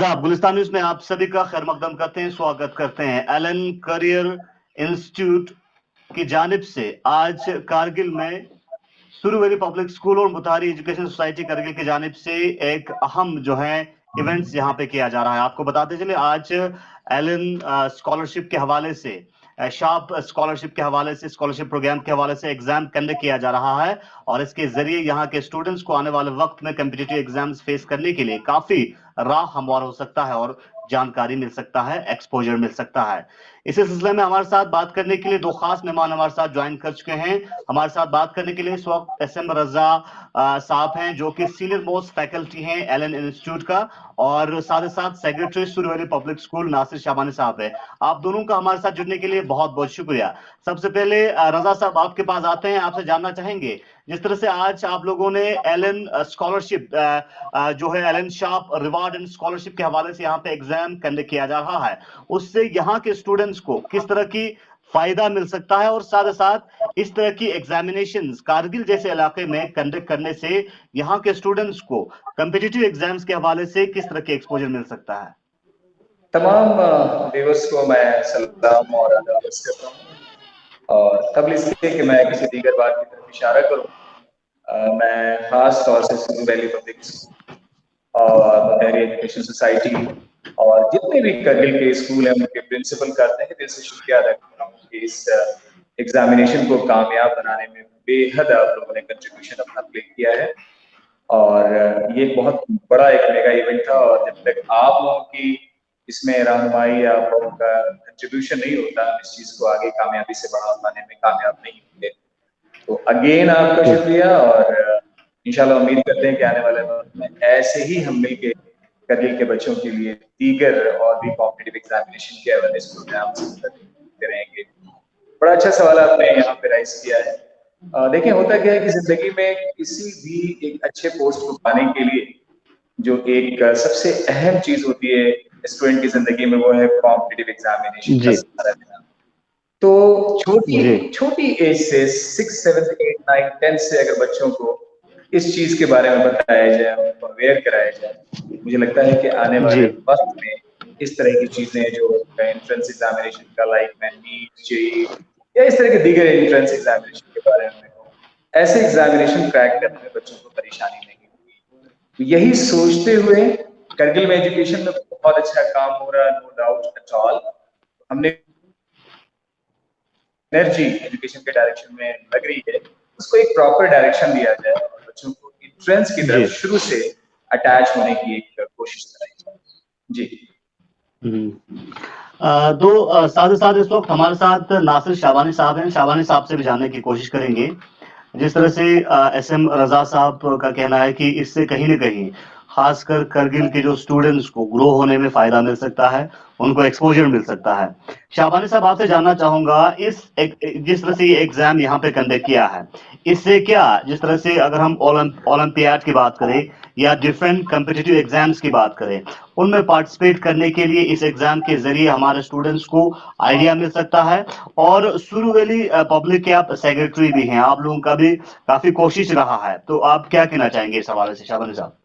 आदाब। गुलिस्तान न्यूज में आप सभी का खैर मकदम करते हैं, स्वागत करते हैं। एलन करियर इंस्टीट्यूट की जानिब से आज कारगिल में सुरुवेली पब्लिक स्कूल और मुताहरी एजुकेशन सोसाइटी कारगिल की जानिब से एक अहम जो है इवेंट्स यहाँ पे किया जा रहा है। आपको बताते चले आज एलन स्कॉलरशिप के हवाले से, शार्प स्कॉलरशिप के हवाले से, स्कॉलरशिप प्रोग्राम के हवाले से एग्जाम कंडक्ट किया जा रहा है और इसके जरिए यहाँ के स्टूडेंट्स को आने वाले वक्त में कॉम्पिटिटिव एग्जाम्स फेस करने के लिए काफी राह हमवार हो सकता है और जानकारी मिल सकता है, एक्सपोजर मिल सकता है। इसी सिलसिले में हमारे साथ बात करने के लिए दो खास मेहमान हमारे साथ ज्वाइन कर चुके हैं। हमारे साथ बात करने के लिए इस वक्त एसएम रजा साहब हैं जो कि सीनियर मोस्ट फैकल्टी हैं एलन इंस्टीट्यूट का, और साथ ही साथ सेक्रेटरी सुरुवेली पब्लिक स्कूल नासिर शाबानी साहब है। आप दोनों का हमारे साथ जुड़ने के लिए बहुत बहुत शुक्रिया। सबसे पहले रजा साहब आपके पास आते हैं, आपसे जानना चाहेंगे जिस तरह से आज आप लोगों ने एलन स्कॉलरशिप जो है Allen sharp reward and scholarship के हवाले से यहाँ पे एग्जाम कंडक्ट किया जा रहा है, उससे यहाँ के स्टूडेंट्स को किस तरह की फायदा मिल सकता है और साथ ही साथ इस तरह की एग्जामिनेशंस कारगिल जैसे इलाके में कंडक्ट करने से यहाँ के स्टूडेंट्स को कॉम्पिटिटिव एग्जाम्स के हवाले से किस तरह के एक्सपोजर मिल सकता है? तमाम व्यूअर्स को मैं सलाम और आदाब करता हूँ और कबल इसके कि मैं किसी दीगर बात की तरफ इशारा करूँ, मैं खास तौर से सुरुवेली पब्लिक स्कूल और मुताहरी एजुकेशन सोसाइटी और जितने भी कारगिल के स्कूल हैं उनके प्रिंसिपल करते हैं दिल से शुक्रिया अदा करता हूँ कि इस एग्जामिनेशन को कामयाब बनाने में बेहद आप लोगों ने कंट्रीब्यूशन अपना प्ले किया है और ये बहुत बड़ा एक मेगा इवेंट था और जब तक आप लोगों की इसमें रहनुमाई या आप लोगों का कंट्रीब्यूशन नहीं होता इस चीज को आगे कामयाबी से बढ़ा पाने में कामयाब नहीं होंगे। तो अगेन आपका शुक्रिया और इंशाल्लाह उम्मीद करते हैं कि आने वाले वक्त में ऐसे ही हम मिलकर कारगिल के बच्चों के लिए दीगर और भी कॉम्पिटिटिव एग्जामिनेशन के अवेयरनेस प्रोग्राम करेंगे। बड़ा अच्छा सवाल आपने यहाँ पे राइज किया है। देखिए होता क्या है कि जिंदगी में किसी भी एक अच्छे पोस्ट को पाने के लिए जो एक सबसे अहम चीज होती है स्टूडेंट की जिंदगी में वो है कॉम्पिटिटिव एग्जामिनेशन का सहारा लेना। तो छोटी एज से 6, 7, 8, 9, 10 से अगर बच्चों को इस चीज के बारे में बताया जाए, उनको अवेयर कराया जाए, मुझे लगता है कि आने वाले वक्त में इस तरह की चीजें जो एंट्रेंस एग्जामिनेशन का लाइक में नीट, जेईई या इस तरह के दीगर एंट्रेंस एग्जामिनेशन के बारे में ऐसे एग्जामिनेशन क्रैक करने में बच्चों को परेशानी नहीं होगी। तो यही सोचते हुए कारगिल में एजुकेशन में बहुत अच्छा काम हो रहा है, नो डाउट एट ऑल। हमने एनर्जी एजुकेशन के डायरेक्शन में लग रही है, उसको एक प्रॉपर डायरेक्शन दिया जाए और बच्चों को एंट्रेंस की तरफ शुरू से अटैच होने की एक कोशिश कराई जाए। जी तो साथ ही साथ इस वक्त हमारे साथ नासिर शाबानी साहब हैं। शाबानी साहब से भी जानने की कोशिश करेंगे जिस तरह से एसएम रजा साहब का कहना है कि इससे कहीं न कहीं खासकर कारगिल के जो स्टूडेंट्स को ग्रो होने में फायदा मिल सकता है, उनको एक्सपोजर मिल सकता है। शाबानी साहब आपसे जानना चाहूंगा जिस तरह से ये एग्जाम यहाँ पे कंडक्ट किया है, इससे क्या जिस तरह से अगर हम ओलंपियाड की बात करें या डिफरेंट कॉम्पिटिटिव एग्जाम्स की बात करें, उनमें पार्टिसिपेट करने के लिए इस एग्जाम के जरिए हमारे स्टूडेंट्स को आइडिया मिल सकता है। और सुरुवेली पब्लिक के आप सेक्रेटरी भी हैं, आप लोगों का भी काफी कोशिश रहा है, तो आप क्या कहना चाहेंगे इस हवाले से शाबानी साहब?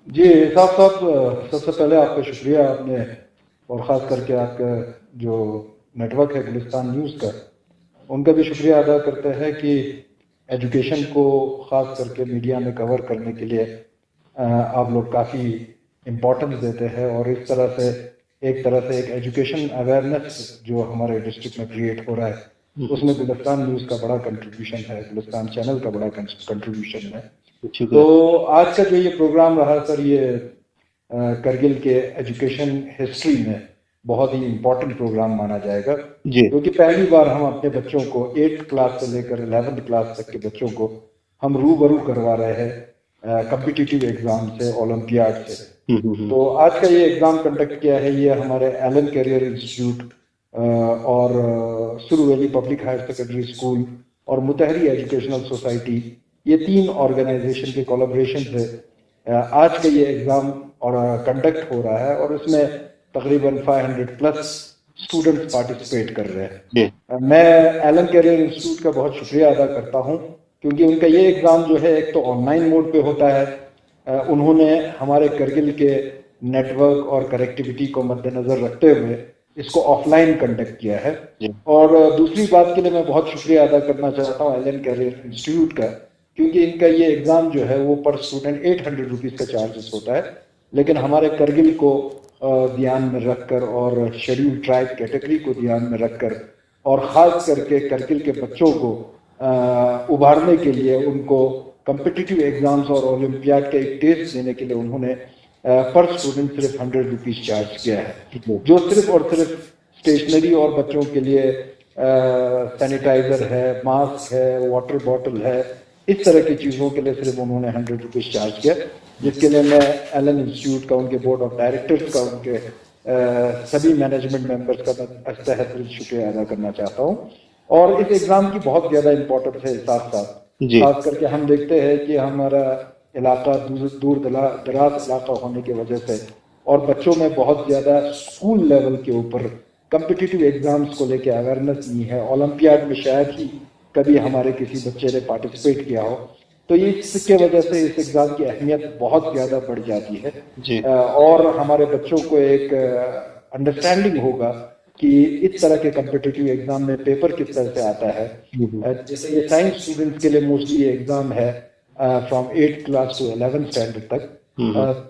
जी साहब, सबसे पहले आपका शुक्रिया, आपने और ख़ास करके आपका जो नेटवर्क है गुलिस्तान न्यूज़ का, उनका भी शुक्रिया अदा करते हैं कि एजुकेशन को ख़ास करके मीडिया में कवर करने के लिए आप लोग काफ़ी इम्पोर्टेंस देते हैं और इस तरह से एक एजुकेशन अवेयरनेस जो हमारे डिस्ट्रिक्ट में क्रिएट हो रहा है उसमें गुलिस्तान न्यूज़ का बड़ा कंट्रीब्यूशन है, गुलिस्तान चैनल का बड़ा कंट्रीब्यूशन है। तो आज का जो ये प्रोग्राम रहा सर, ये कारगिल के एजुकेशन हिस्ट्री में बहुत ही इम्पोर्टेंट प्रोग्राम माना जाएगा, क्योंकि पहली बार हम अपने बच्चों को 8th क्लास से लेकर 11th क्लास तक के बच्चों को हम रूबरू करवा रहे हैं कॉम्पिटिटिव एग्जाम से, ओलंपियाड से। तो आज का ये एग्जाम कंडक्ट किया है ये हमारे एलन करियर इंस्टीट्यूट और सुरुवेली पब्लिक हायर सेकेंडरी स्कूल और मुताहरी एजुकेशनल सोसाइटी, ये 3 ऑर्गेनाइजेशन के कोलैबोरेशन से आज का ये एग्जाम और कंडक्ट हो रहा है और इसमें तकरीबन 500+ स्टूडेंट्स पार्टिसिपेट कर रहे हैं। मैं एलन करियर इंस्टीट्यूट का बहुत शुक्रिया अदा करता हूं क्योंकि उनका ये एग्ज़ाम जो है एक तो ऑनलाइन मोड पे होता है, उन्होंने हमारे कारगिल के नेटवर्क और कनेक्टिविटी को मद्देनजर रखते हुए इसको ऑफलाइन कंडक्ट किया है। और दूसरी बात के लिए मैं बहुत शुक्रिया अदा करना चाहता हूँ एलन कैरियर इंस्टीट्यूट का, क्योंकि इनका ये एग्ज़ाम जो है वो पर स्टूडेंट 800 रुपीज़ का चार्जेस होता है, लेकिन हमारे करगिल को ध्यान में रखकर और शेड्यूल ट्राइब कैटेगरी को ध्यान में रखकर और ख़ास करके करगिल के बच्चों को उभारने के लिए उनको कम्पिटिटिव एग्ज़ाम्स और ओलंपियाड का एक टेस्ट देने के लिए उन्होंने पर स्टूडेंट सिर्फ 100 रुपीज़ चार्ज किया है, जो सिर्फ और सिर्फ स्टेशनरी और बच्चों के लिए सैनिटाइज़र है, मास्क है, वाटर बॉटल है, इस तरह की चीज़ों के लिए सिर्फ उन्होंने 100 रुपीज़ चार्ज किया, जिसके लिए मैं एलन इंस्टीट्यूट का, उनके बोर्ड ऑफ डायरेक्टर्स का, उनके सभी मैनेजमेंट मेंबर्स का मैं तहे दिल से शुक्रिया अदा करना चाहता हूँ। और इस एग्ज़ाम की बहुत ज़्यादा इम्पोर्टेंस है, साथ साथ खास करके हम देखते हैं कि हमारा इलाका दूर दराज इलाका होने की वजह से और बच्चों में बहुत ज़्यादा स्कूल लेवल के ऊपर कम्पिटिटिव एग्ज़ाम्स को लेकर अवेयरनेस नहीं है। ओलंपियाड में शायद ही कभी हमारे किसी बच्चे ने पार्टिसिपेट किया हो, तो इसके वजह से इस एग्ज़ाम की अहमियत बहुत ज़्यादा बढ़ जाती है और हमारे बच्चों को एक अंडरस्टैंडिंग होगा कि इस तरह के कम्पिटिटिव एग्ज़ाम में पेपर किस तरह से आता है। जैसे ये साइंस स्टूडेंट्स के लिए मोस्टली ये एग्ज़ाम है from 8th class to 11th standard तक,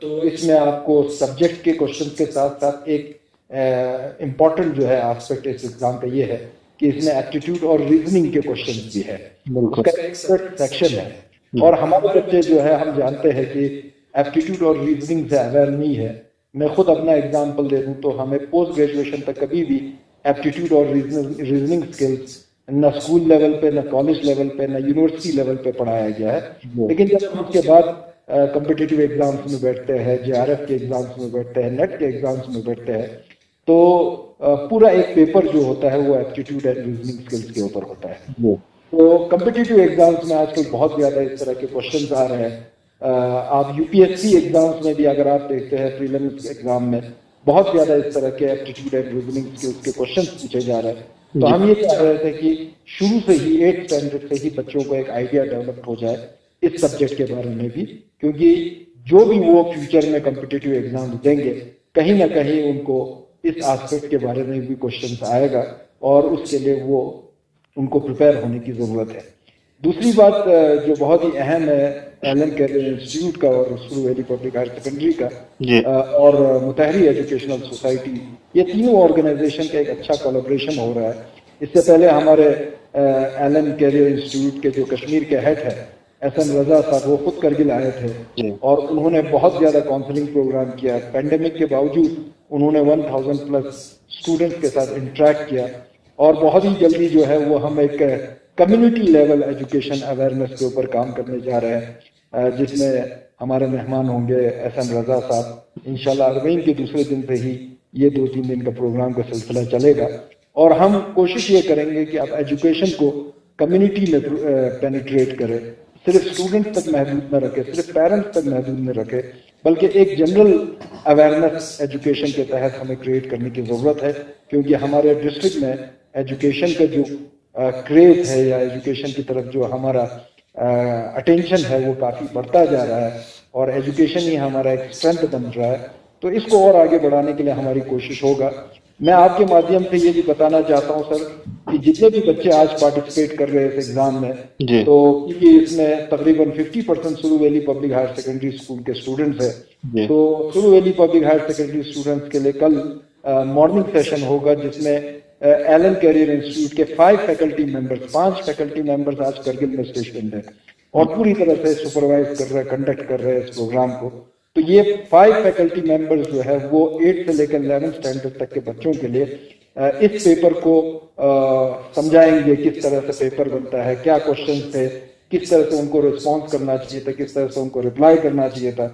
तो इसमें आपको सब्जेक्ट के क्वेश्चन के साथ साथ एक इम्पॉर्टेंट जो है एस्पेक्ट इस एग्ज़ाम का ये है कि इसमें एप्टीट्यूड और रीजनिंग के क्वेश्चन भी है, उसका एक सेक्शन है। और हमारे बच्चे जो है हम जानते हैं कि एप्टीट्यूड और रीजनिंग से अवेयर नहीं है। मैं खुद अपना एग्जांपल दे दूं तो हमें पोस्ट ग्रेजुएशन तक कभी भी एप्टीट्यूड और रीजनिंग स्किल्स न स्कूल लेवल पे, न कॉलेज लेवल पे, न यूनिवर्सिटी लेवल पे पढ़ाया गया है। लेकिन जब हम उसके बाद कम्पिटिटिव एग्जाम्स में बैठते हैं, JRF के एग्जाम्स में बैठते हैं, नेट के एग्जाम्स में बैठते हैं, तो पूरा एक पेपर जो होता है वो एप्टीट्यूड एंड रीजनिंग स्किल्स के ऊपर होता है। तो कम्पिटिटिव एग्जाम्स में आजकल बहुत ज़्यादा इस तरह के क्वेश्चंस आ रहे हैं। आप UPSC एग्जाम्स में भी अगर आप देखते हैं प्रीलिम्स एग्जाम में बहुत ज़्यादा इस तरह के एप्टीट्यूड एंड रीजनिंग स्किल्स के क्वेश्चन पूछे जा रहे हैं। तो हम ये चाह रहे थे कि शुरू से ही 8th स्टैंडर्ड से ही बच्चों को एक आइडिया डेवलप हो जाए इस सब्जेक्ट के बारे में भी, क्योंकि जो भी वो फ्यूचर में कम्पिटिटिव एग्जाम देंगे कहीं ना कहीं उनको इस एस्पेक्ट के बारे में भी क्वेश्चन आएगा और उसके लिए वो उनको प्रिपेयर होने की ज़रूरत है। दूसरी बात जो बहुत ही अहम है एलन कैरियर इंस्टीट्यूट का और सुरू वैली पब्लिक हायर सेकेंडरी का और मुतहरी एजुकेशनल सोसाइटी, ये तीनों ऑर्गेनाइजेशन का एक अच्छा कोलैबोरेशन हो रहा है। इससे पहले हमारे एलन कैरियर इंस्टीट्यूट के जो कश्मीर के हेड है SN रजा साहब, वो खुद करगिल आए थे और उन्होंने बहुत ज़्यादा काउंसलिंग प्रोग्राम किया। पेंडेमिक के बावजूद उन्होंने 1000+ स्टूडेंट्स के साथ इंटरेक्ट किया और बहुत ही जल्दी जो है वो हम एक कम्युनिटी लेवल एजुकेशन अवेयरनेस के ऊपर काम करने जा रहे हैं, जिसमें हमारे मेहमान होंगे SN रजा साहब। इंशाल्लाह अरबईन के दूसरे दिन से ही ये 2-3 दिन का प्रोग्राम का सिलसिला चलेगा और हम कोशिश ये करेंगे कि आप एजुकेशन को कम्युनिटी में पेनिट्रेट करें, सिर्फ स्टूडेंट तक महदूद न रखे, सिर्फ पेरेंट्स तक महदूद न रखे, बल्कि एक जनरल अवेयरनेस एजुकेशन के तहत हमें क्रिएट करने की ज़रूरत है। क्योंकि हमारे डिस्ट्रिक्ट में एजुकेशन का जो क्रेज है या एजुकेशन की तरफ जो हमारा अटेंशन है वो काफ़ी बढ़ता जा रहा है और एजुकेशन ही हमारा एक स्ट्रेंथ बन रहा है। तो इसको और आगे बढ़ाने के लिए हमारी कोशिश होगा। मैं आपके माध्यम से ये भी बताना चाहता हूँ सर कि जितने भी बच्चे आज पार्टिसिपेट कर रहे हैं इस एग्जाम में, तो क्योंकि इसमें तकरीबन 50% Suru valley public higher secondary school के स्टूडेंट्स है, तो Suru valley public higher secondary students के लिए कल मॉर्निंग सेशन होगा जिसमें एलन कैरियर इंस्टीट्यूट के 5 फैकल्टी मेंबर्स आज करगिल में स्टेशन है और पूरी तरह से सुपरवाइज कर रहे हैं, कंडक्ट कर रहे हैं इस प्रोग्राम को। तो ये 5 फैकल्टी मेंबर्स जो है वो 8 से लेकर 11th स्टैंडर्ड तक के बच्चों के लिए इस पेपर को समझाएंगे, किस तरह से पेपर बनता है, क्या क्वेश्चन थे, किस तरह से उनको रिस्पॉन्स करना चाहिए था, किस तरह से उनको रिप्लाई करना चाहिए था।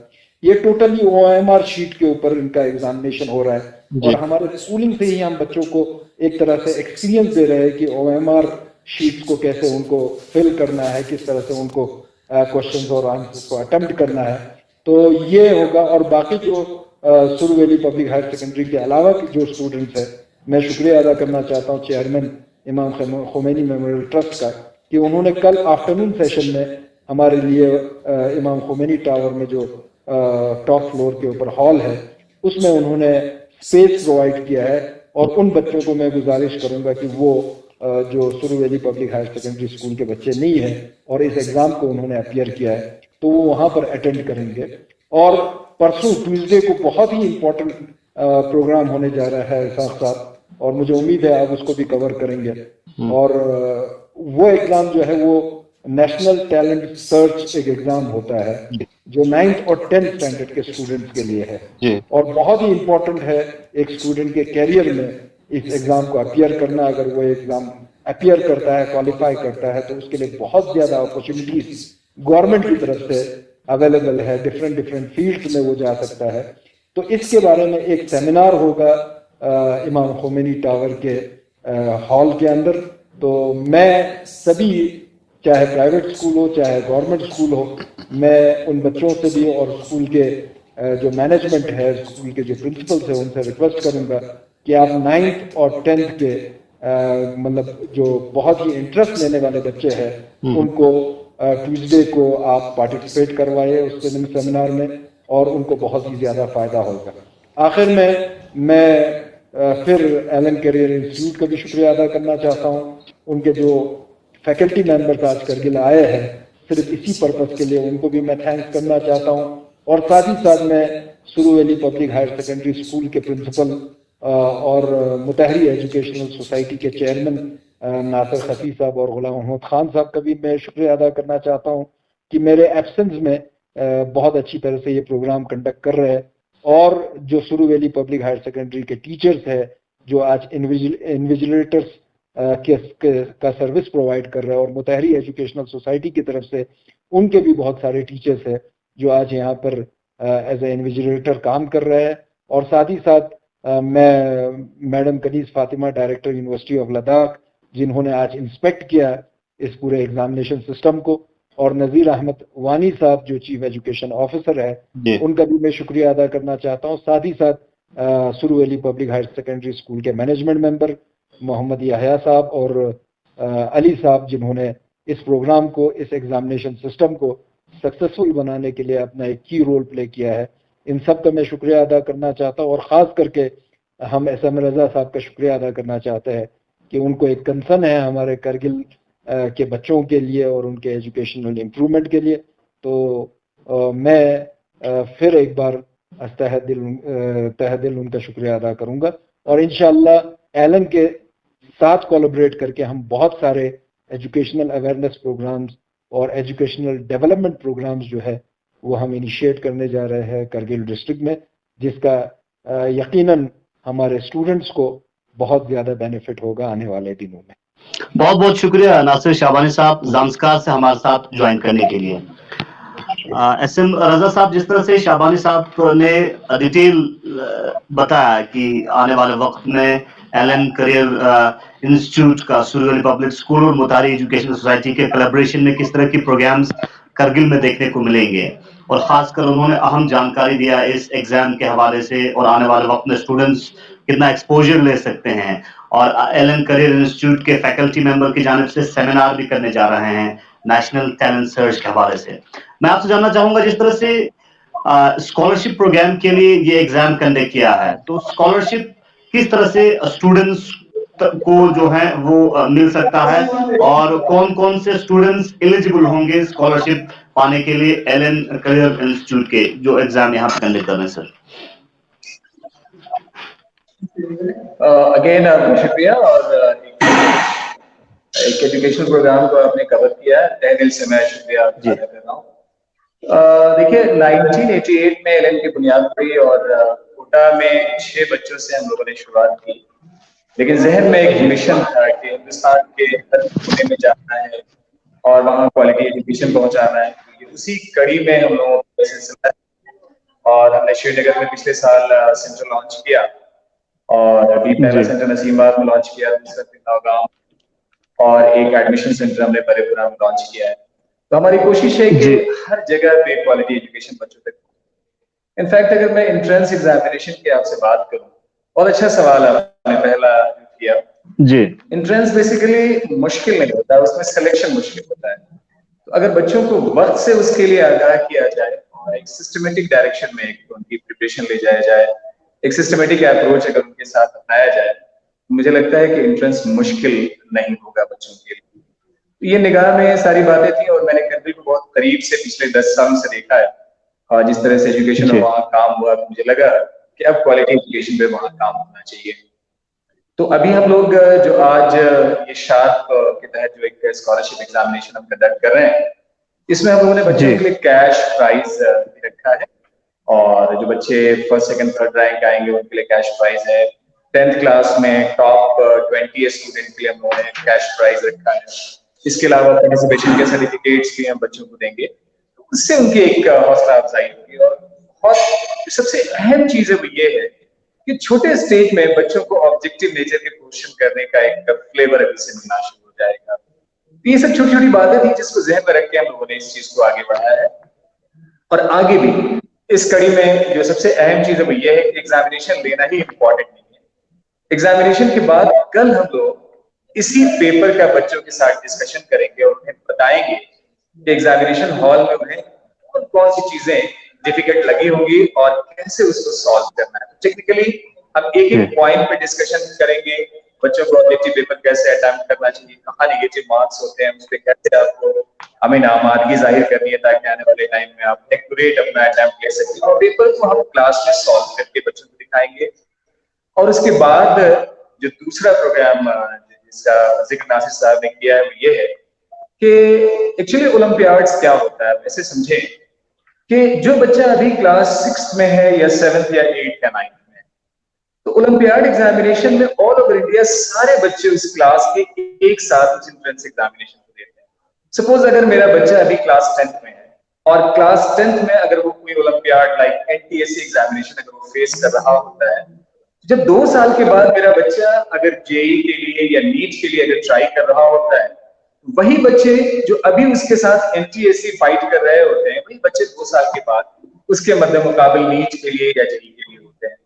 ये टोटली OMR शीट के ऊपर इनका एग्जामिनेशन हो रहा है और हमारे स्कूलिंग से ही हम बच्चों को एक तरह से एक्सपीरियंस दे रहे हैं कि OMR शीट्स को कैसे उनको फिल करना है, किस तरह से उनको क्वेश्चंस और आंसर्स को अटेम्प्ट करना है। तो ये होगा। और बाकी जो सुरू वैली पब्लिक हायर सेकेंडरी के अलावा जो स्टूडेंट्स है, मैं शुक्रिया अदा करना चाहता हूँ चेयरमैन इमाम खोमैनी मेमोरियल ट्रस्ट का कि उन्होंने कल आफ्टरनून सेशन में हमारे लिए इमाम खोमैनी टावर में जो टॉप फ्लोर के ऊपर हॉल है उसमें उन्होंने स्पेस प्रोवाइड किया है। और उन बच्चों को मैं गुजारिश करूंगा कि वो जो सुरुवैली पब्लिक हायर सेकेंडरी स्कूल के बच्चे नहीं है और इस एग्जाम को उन्होंने अपियर किया है तो वो वहां पर अटेंड करेंगे। और परसों ट्यूसडे को बहुत ही इम्पोर्टेंट प्रोग्राम होने जा रहा है साथ साथ, और मुझे उम्मीद है आप उसको भी कवर करेंगे। और वो एग्जाम जो है वो नेशनल टैलेंट सर्च एक एग्जाम होता है जो 9th और 10th स्टैंडर्ड के स्टूडेंट्स के लिए है और बहुत ही इम्पोर्टेंट है एक स्टूडेंट के कैरियर में इस एग्जाम को अपियर करना। अगर वो एग्जाम अपियर करता है, क्वालिफाई करता है, तो उसके लिए बहुत ज्यादा अपॉर्चुनिटीज गवर्नमेंट की तरफ से अवेलेबल है, डिफरेंट फील्ड्स में वो जा सकता है। तो इसके बारे में एक सेमिनार होगा इमाम खोमेनी टावर के हॉल के अंदर। तो मैं सभी, चाहे प्राइवेट स्कूल हो चाहे गवर्नमेंट स्कूल हो, मैं उन बच्चों से भी और स्कूल के जो मैनेजमेंट है, स्कूल के जो प्रिंसिपल्स है, उनसे रिक्वेस्ट करूंगा कि आप 9th और 10th के मतलब जो बहुत ही इंटरेस्ट लेने वाले बच्चे हैं उनको ट्यूसडे को आप पार्टिसिपेट करवाइए उस सेमिनार में और उनको बहुत ही ज्यादा फायदा होगा। आखिर में मैं फिर एलन करियर इंस्टीट्यूट का भी शुक्रिया अदा करना चाहता हूँ। उनके जो फैकल्टी मेंबर्स आज करगिल आए हैं सिर्फ इसी पर्पज के लिए, उनको भी मैं थैंक्स करना चाहता हूँ। और साथ ही साथ मैं सुरुवैली पब्लिक हायर सेकेंडरी स्कूल के प्रिंसिपल और मुतहरी एजुकेशनल सोसाइटी के चेयरमैन नासिर खफी साहब और गुलाम मोहम्मद खान साहब का भी मैं शुक्रिया अदा करना चाहता हूँ कि मेरे एब्सेंस में बहुत अच्छी तरह से ये प्रोग्राम कंडक्ट कर रहे हैं। और जो सुरुवैली पब्लिक हायर सेकेंडरी के टीचर्स है जो आज इन्विजिलेटर्स का सर्विस प्रोवाइड कर रहे हैं और मुतहरी एजुकेशनल सोसाइटी की तरफ से उनके भी बहुत सारे टीचर्स हैं जो आज यहाँ पर एज ए इन्विजिलेटर काम कर रहे हैं। और साथ ही साथ मैं madam Kaneez Fatima, director university of Ladakh, जिन्होंने आज इंस्पेक्ट किया इस पूरे एग्जामिनेशन सिस्टम को, और नजीर अहमद वानी साहब जो चीफ एजुकेशन ऑफिसर है, उनका भी मैं शुक्रिया अदा करना चाहता हूँ। साथ ही साथ सुरुवैली पब्लिक हायर सेकेंडरी स्कूल के मैनेजमेंट मेंबर मोहम्मद याहया साहब और अली साहब, जिन्होंने इस प्रोग्राम को, इस एग्जामिनेशन सिस्टम को सक्सेसफुल बनाने के लिए अपना एक की रोल प्ले किया है। इन सब का मैं शुक्रिया अदा करना चाहता हूँ। और ख़ास करके हम SM रज़ा साहब का शुक्रिया अदा करना चाहते हैं कि उनको एक कंसर्न है हमारे करगिल के बच्चों के लिए और उनके एजुकेशनल इम्प्रूवमेंट के लिए। तो मैं फिर एक बार तहे दिल उनका शुक्रिया अदा करूँगा और इंशाअल्लाह एलन के साथ कोलैबोरेट करके हम बहुत सारे एजुकेशनल अवेयरनेस प्रोग्राम्स और एजुकेशनल डेवलपमेंट प्रोग्राम्स जो है वो हम इनिशिएट करने जा रहे हैं करगिल डिस्ट्रिक्ट में, जिसका यकीनन हमारे स्टूडेंट्स को बहुत ज़्यादा बेनिफिट होगा आने वाले दिनों में। बहुत बहुत शुक्रिया नासिर शाबानी साहब ज़ांस्कार से हमारे साथ ज्वाइन करने के लिए। SM रज़ा साहब, जिस तरह से शाबानी साहब ने डिटेल बताया कि आने वाले वक्त में एलन करियर इंस्टीट्यूट का सुरुवैली पब्लिक स्कूल और मुतारी एजुकेशन सोसाइटी के कोलैबोरेशन में किस तरह की प्रोग्राम्स करगिल में देखने को मिलेंगे, और खासकर उन्होंने अहम जानकारी दिया इस एग्जाम के हवाले से और आने वाले वक्त में स्टूडेंट्स कितना एक्सपोजर ले सकते हैं। और एलन करियर इंस्टीट्यूट के फैकल्टी मेंबर की जानिब से सेमिनार भी करने जा रहे हैं नेशनल टैलेंट सर्च के हवाले से। मैं आपसे जानना चाहूंगा, जिस तरह से स्कॉलरशिप प्रोग्राम के लिए ये एग्जाम कंडक्ट किया है, तो स्कॉलरशिप किस तरह से स्टूडेंट्स को जो है वो मिल सकता है और कौन कौन से स्टूडेंट्स एलिजिबल होंगे स्कॉलरशिप पाने के लिए एलन करियर इंस्टीट्यूट के जो एग्जाम यहाँ पे कंडक्ट कर रहे हैं? सर अगेन आपका शुक्रिया और एक एजुकेशनल प्रोग्राम को आपने कवर किया है, तहे दिल से मैं शुक्रिया अदा कर रहा हूँ। देखिए 1988 में एलन की बुनियाद हुई और कोटा में 6 बच्चों से हम लोगों ने शुरुआत की, लेकिन जहन में एक मिशन था कि हिंदुस्तान के हर कोने में जाना है और वहाँ क्वालिटी एजुकेशन पहुँचाना है। उसी कड़ी में हम लोगों का सिलसिला और हमने श्रीनगर में पिछले साल सेंटर लॉन्च किया और अभी पहला सेंटर नसीमाबाद में लॉन्च किया, दूसरा नौगांव और एक एडमिशन सेंटर हमने बरेपुरा में लॉन्च किया है। तो हमारी कोशिश है कि हर जगह पे क्वालिटी एजुकेशन बच्चों तक। इनफैक्ट अगर मैं एंट्रेंस एग्जामिनेशन की आपसे बात करूं, बहुत अच्छा सवाल आपने पहला किया जी। एंट्रेंस बेसिकली मुश्किल नहीं होता, उसमें सिलेक्शन मुश्किल होता है। तो अगर बच्चों को वक्त से उसके लिए आगाह किया जाए और एक सिस्टमेटिक डायरेक्शन में उनकी प्रिपरेशन ले जाया जाए, एक सिस्टमेटिक अप्रोच अगर उनके साथ अपनाया जाए, मुझे लगता है कि एंट्रेंस मुश्किल नहीं होगा बच्चों के लिए। ये निगाह में सारी बातें थी और मैंने करगिल को बहुत करीब से पिछले 10 साल से देखा है, और जिस तरह से एजुकेशन में वहाँ काम हुआ, मुझे लगा कि अब क्वालिटी एजुकेशन पे वहाँ काम होना चाहिए। तो अभी हम लोग जो आज ये शार्प के तहत जो एक स्कॉलरशिप एग्जामिनेशन हम कंडक्ट कर रहे हैं, इसमें हम लोगों ने बच्चों के लिए कैश प्राइज भी रखा है, और जो बच्चे फर्स्ट सेकंड थर्ड रैंक आएंगे उनके लिए कैश प्राइज है। 10th क्लास में टॉप 20 स्टूडेंट के लिए हम लोगों ने कैश प्राइज रखा है। इसके अलावा पार्टिसिपेशन के सर्टिफिकेट्स भी हम बच्चों को देंगे, तो उससे उनकी एक हौसला अफजाई होगी। और बहुत सबसे अहम चीज है वो ये है कि छोटे स्टेज में बच्चों को ऑब्जेक्टिव नेचर के क्वेश्चन करने का एक फ्लेवर अभी से मिलना शुरू हो जाएगा। ये सब छोटी छोटी बातें थी जिसको जहन में रख के हम लोगों ने इस चीज को आगे बढ़ाया है, और आगे भी इस कड़ी में जो सबसे अहम चीज है वो ये है कि एग्जामिनेशन लेना ही इंपॉर्टेंट नहीं है। एग्जामिनेशन के बाद कल हम लोग इसी पेपर का बच्चों के साथ डिस्कशन करेंगे और उन्हें बताएंगे कि एग्जामिनेशन हॉल में उन्हें कौन कौन सी चीजें डिफिकल्ट लगी होंगी और कैसे उसको सॉल्व करना है। टेक्निकली हम एक एक पॉइंट पे डिस्कशन करेंगे, बच्चों को ऑब्जेक्टिव पेपर कैसे अटेम्प्ट करना चाहिए, कहाँ नेगेटिव मार्क्स होते हैं, उस पर कैसे आपको हमें आमादगी जाहिर करनी है ताकि आने वाले टाइम में आप एक्यूरेट अपना अटेम्प्ट ले सकें। और पेपर को हम क्लास में सॉल्व करके बच्चों को दिखाएंगे। और उसके बाद जो दूसरा प्रोग्राम जिसका जिक्र नासिर साहब ने किया है वो ये है कि एक्चुअली ओलंपियाड्स क्या होता है। ऐसे समझें कि जो बच्चा अभी क्लास 6 में है या 7th या 8th या 9th में, तो ओलंपियाड एग्जामिनेशन में ऑल ओवर इंडिया सारे बच्चे उस क्लास के एक साथ उस एंट्रेंस एग्जामिनेशन को देते हैं। सपोज अगर मेरा बच्चा अभी क्लास 10th में है और क्लास 10th में अगर वो कोई ओलंपियाड लाइक एनटीएससी एग्जामिनेशन अगर वो फेस कर रहा होता है, जब 2 साल के बाद मेरा बच्चा अगर जेई के लिए या नीट के लिए अगर ट्राई कर रहा होता है, वही बच्चे जो अभी उसके साथ एनटीएससी फाइट कर रहे होते हैं, वही बच्चे 2 साल के बाद उसके मद्दे मुकाबिल नीट के लिए या जेई के लिए होते हैं।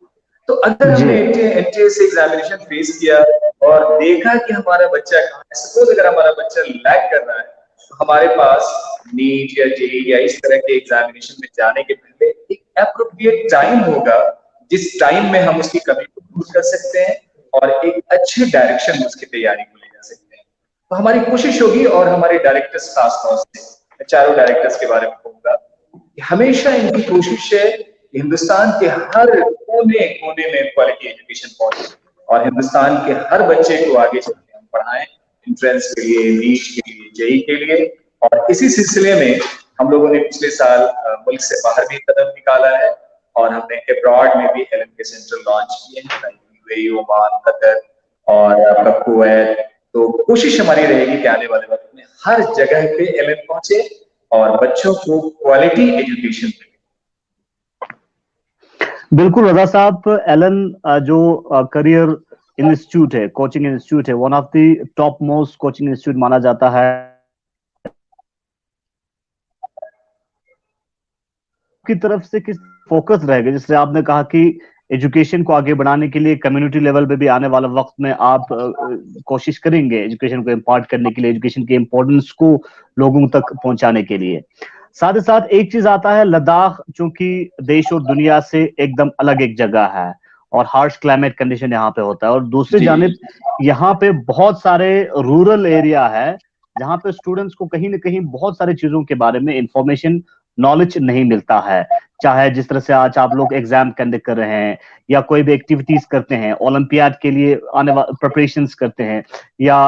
तो अगर हमने एनटीएससी एग्जामिनेशन फेस किया और देखा कि हमारा बच्चा कहाँ है, सपोज अगर हमारा बच्चा लैग कर रहा है, तो हमारे पास नीट या जेई या इस तरह के एग्जामिनेशन में जाने के पहले एक एप्रोप्रिएट टाइम होगा जिस टाइम में हम उसकी कमी को दूर कर सकते हैं और एक अच्छे डायरेक्शन में उसकी तैयारी को ले जा सकते हैं। तो हमारी कोशिश होगी, और हमारे डायरेक्टर्स खासतौर से, मैं चारों डायरेक्टर्स के बारे में कहूंगा, हमेशा इनकी कोशिश है कि हिंदुस्तान के हर कोने कोने में क्वालिटी एजुकेशन पहुंचे और हिंदुस्तान के हर बच्चे को आगे चलकर हम पढ़ाएं, एंट्रेंस के लिए, नीट के लिए, जेई के लिए। और इसी सिलसिले में हम लोगों ने पिछले साल मुल्क से बाहर भी कदम निकाला है और हमने अब्रॉड में भी एलन के सेंटर लॉन्च किए हैं, यूएई, ओमान, कतर और आपका कुवैत। तो कोशिश हमारी रहेगी कि आने वाले वक्त में हर जगह पे एलन पहुंचे और बच्चों को क्वालिटी एजुकेशन मिले। बिल्कुल रजा साहब, एलन जो करियर इंस्टीट्यूट है, कोचिंग इंस्टीट्यूट है, one of the top most coaching institute माना जाता है। की तरफ से किस फोकस रहेगा, जिससे आपने कहा कि एजुकेशन को आगे बढ़ाने के लिए कम्युनिटी लेवल पे भी आने वाले वक्त में आप कोशिश करेंगे एजुकेशन को इम्पार्ट करने के लिए, एजुकेशन के इम्पोर्टेंस को लोगों तक पहुंचाने के लिए। साथ ही साथ एक चीज आता है, लद्दाख चूंकि देश और दुनिया से एकदम अलग एक जगह है और हार्श क्लाइमेट कंडीशन यहाँ पे होता है, और दूसरी जानिब यहाँ पे बहुत सारे रूरल एरिया है जहाँ पे स्टूडेंट्स को कहीं ना कहीं बहुत सारी चीजों के बारे में इंफॉर्मेशन, नॉलेज नहीं मिलता है। चाहे जिस तरह से आज आप लोग एग्जाम कंडक्ट कर रहे हैं या कोई भी एक्टिविटीज करते हैं, ओलंपियाड के लिए आने वाले प्रिपरेशंस करते हैं या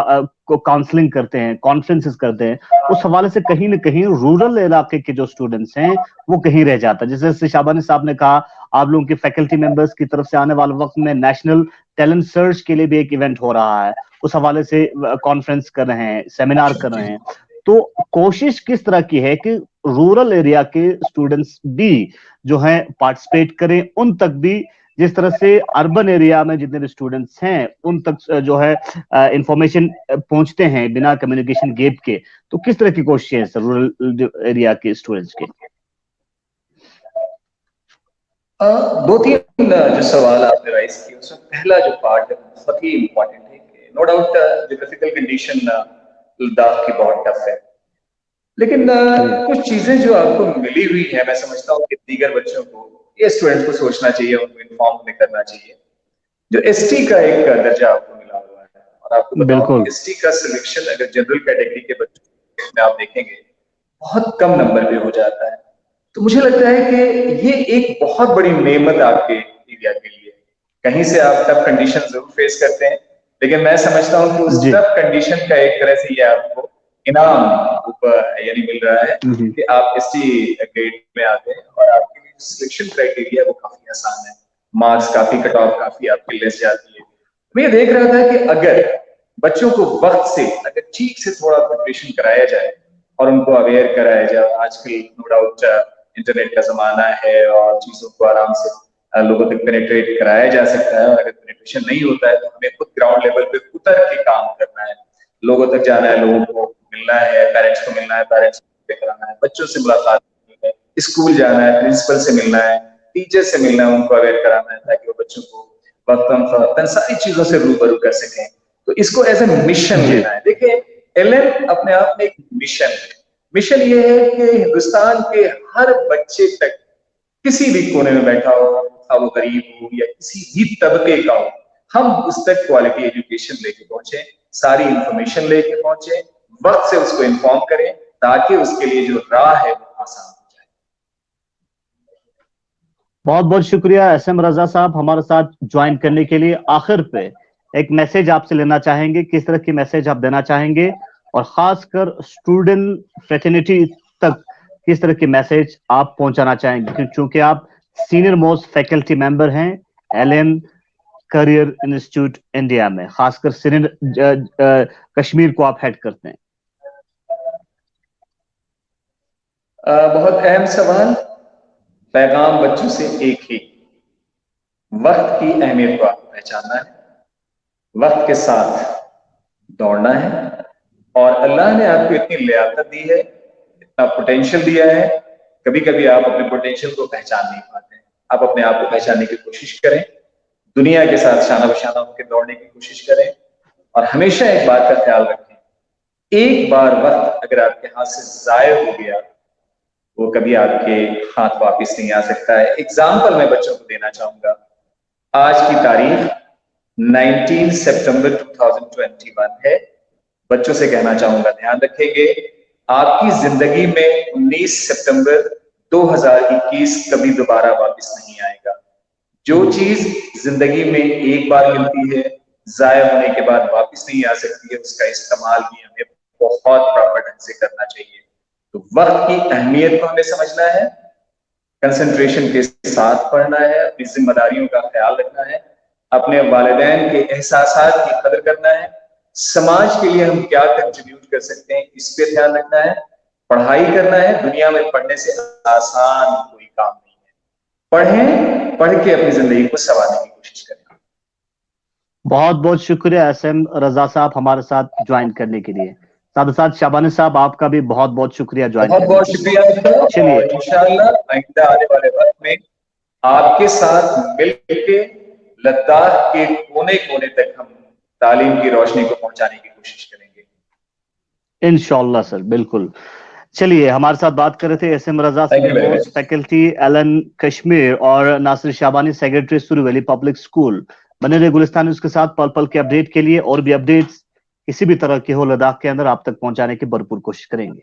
काउंसलिंग करते हैं, कॉन्फ्रेंसेस करते हैं, उस हवाले से कहीं ना कहीं रूरल इलाके के जो स्टूडेंट्स हैं वो कहीं रह जाता है। जैसे शाबानी साहब ने कहा, आप लोगों के फैकल्टी मेंबर्स की तरफ से आने वाले वक्त में नेशनल टैलेंट सर्च के लिए भी एक इवेंट हो रहा है, उस हवाले से कॉन्फ्रेंस कर रहे हैं, सेमिनार कर रहे हैं। तो कोशिश किस तरह की है कि रूरल एरिया के स्टूडेंट्स भी जो हैं पार्टिसिपेट करें, उन तक भी जिस तरह से अर्बन एरिया में जितने भी स्टूडेंट्स हैं उन तक जो है इंफॉर्मेशन पहुंचते हैं बिना कम्युनिकेशन गैप के। तो किस तरह की कोशिशें हैं रूरल एरिया के स्टूडेंट्स के? 2-3 जो सवाल आपने राइज किए, उसमें पहला जो पार्ट है बहुत ही इंपॉर्टेंट है कि no doubt geographical condition Ladakh की बहुत टफ है, लेकिन कुछ चीजें जो आपको मिली हुई है, मैं समझता हूँ कि दीगर बच्चों को ये स्टूडेंट्स को सोचना चाहिए, उनको इन्फॉर्म हमें करना चाहिए। जो एसटी का एक दर्जा आपको मिला हुआ है, और आपको बताऊं एसटी का सिलेक्शन अगर जनरल कैटेगरी के बच्चों में आप देखेंगे बहुत कम नंबर पे हो जाता है। तो मुझे लगता है कि ये एक बहुत बड़ी नेमत आपके एरिया के लिए। कहीं से आप टफ कंडीशन जरूर फेस करते हैं, लेकिन मैं समझता हूँ कि उस टफ कंडीशन का एक तरह से ये आपको इनाम यानी मिल रहा है कि आप एसटी ग्रेड में आते हैं और आपके लिए सिलेक्शन क्राइटेरिया वो काफी आसान है, मार्क्स काफी, कट ऑफ काफी आपकी लेस जाती है। मैं ये देख रहा था कि अगर बच्चों को वक्त से अगर ठीक से थोड़ा प्रिपरेशन कराया जाए और उनको अवेयर कराया जाए, आजकल नो डाउट इंटरनेट का जमाना है और चीजों को आराम से लोगों तक पेनिट्रेट कराया जा सकता है, और अगर पेनिट्रेशन नहीं होता है तो हमें खुद ग्राउंड लेवल पे उतर के काम करना है, लोगों तक जाना है, लोगों को मिलना है, पेरेंट्स को मिलना है, पेरेंट्स को कराना है, बच्चों से मुलाकात करनी है, स्कूल जाना है, प्रिंसिपल से मिलना है, टीचर से मिलना है, उनको अवेयर कराना है ताकि वो बच्चों को वक्तन सारी चीजों से रूबरू कर सकें। तो इसको एज ए मिशन लेना है। देखिए एलएन अपने आप में एक मिशन है। मिशन ये है कि हिंदुस्तान के हर बच्चे तक किसी भी कोने में बैठा हो, वो गरीब हो या किसी भी तबके का हो, हम उस तक क्वालिटी एजुकेशन लेके पहुंचे, सारी इंफॉर्मेशन लेके पहुंचे, वक्त से उसको इन्फॉर्म करें ताकि उसके लिए जो राह है वो आसान हो जाए। बहुत बहुत शुक्रिया एसएम रजा साहब हमारे साथ ज्वाइन करने के लिए। आखिर पे एक मैसेज आपसे लेना चाहेंगे, किस तरह की मैसेज आप देना चाहेंगे, और खासकर स्टूडेंट फ्रेटर्निटी तक किस तरह की मैसेज आप पहुंचाना चाहेंगे, क्योंकि आप सीनियर मोस्ट फैकल्टी मेंबर हैं एलएन करियर इंस्टीट्यूट इंडिया में, खासकर सीनियर कश्मीर को आप हेड करते हैं। बहुत अहम सवाल। पैगाम बच्चों से एक ही, वक्त की अहमियत को आपको पहचानना है, वक्त के साथ दौड़ना है, और अल्लाह ने आपको इतनी लियाकत दी है, इतना पोटेंशियल दिया है, कभी कभी आप अपने पोटेंशियल को पहचान नहीं पाते हैं। आप अपने आप को पहचानने की कोशिश करें, दुनिया के साथ शाना बशाना होकर दौड़ने की कोशिश करें, और हमेशा एक बात का ख्याल रखें, एक बार वक्त अगर आपके हाथ से जाया हो गया वो कभी आपके हाथ वापस नहीं आ सकता है। एग्जाम्पल मैं बच्चों को देना चाहूंगा। आज की तारीख 19 सितंबर 2021 है। बच्चों से कहना चाहूंगा ध्यान रखेंगे, आपकी जिंदगी में 19 सितंबर 2021 कभी दोबारा वापस नहीं आएगा। जो चीज जिंदगी में एक बार मिलती है, जाया होने के बाद वापस नहीं आ सकती है, उसका इस्तेमाल भी हमें बहुत प्रॉपर ढंग से करना चाहिए। तो वक्त की अहमियत को हमें समझना है, कंसंट्रेशन के साथ पढ़ना है, अपनी जिम्मेदारियों का ख्याल रखना है, अपने वालिदैन के एहसासात की कदर करना है, समाज के लिए हम क्या कंट्रीब्यूट कर सकते हैं इस पे ध्यान रखना है, पढ़ाई करना है। दुनिया में पढ़ने से आसान कोई काम नहीं है। पढ़ें, पढ़ के अपनी जिंदगी को संवारने की कोशिश करें। बहुत बहुत शुक्रिया एसएम रजा साहब हमारे साथ ज्वाइन करने के लिए। साथ साथ शाबानी साहब आपका भी बहुत बहुत शुक्रिया ज्वाइन करने के लिए। बहुत शुक्रिया। चलिए इंशाअल्लाह आइंदा आने वाले वक्त में आपके साथ मिलके लद्दाख के कोने कोने तक हम तालीम की रोशनी को पहुंचाने की कोशिश करेंगे इंशाअल्लाह सर, बिल्कुल। चलिए हमारे साथ बात कर रहे थे एसएम रजा फैकल्टी एलएन कश्मीर और नासिर शाबानी सेक्रेटरी सुरुवैली पब्लिक स्कूल। बने रहे गुलिस्तान न्यूज़ के साथ पल पल के अपडेट के लिए, और भी अपडेट्स किसी भी तरह के हो लद्दाख के अंदर आप तक पहुंचाने की भरपूर कोशिश करेंगे।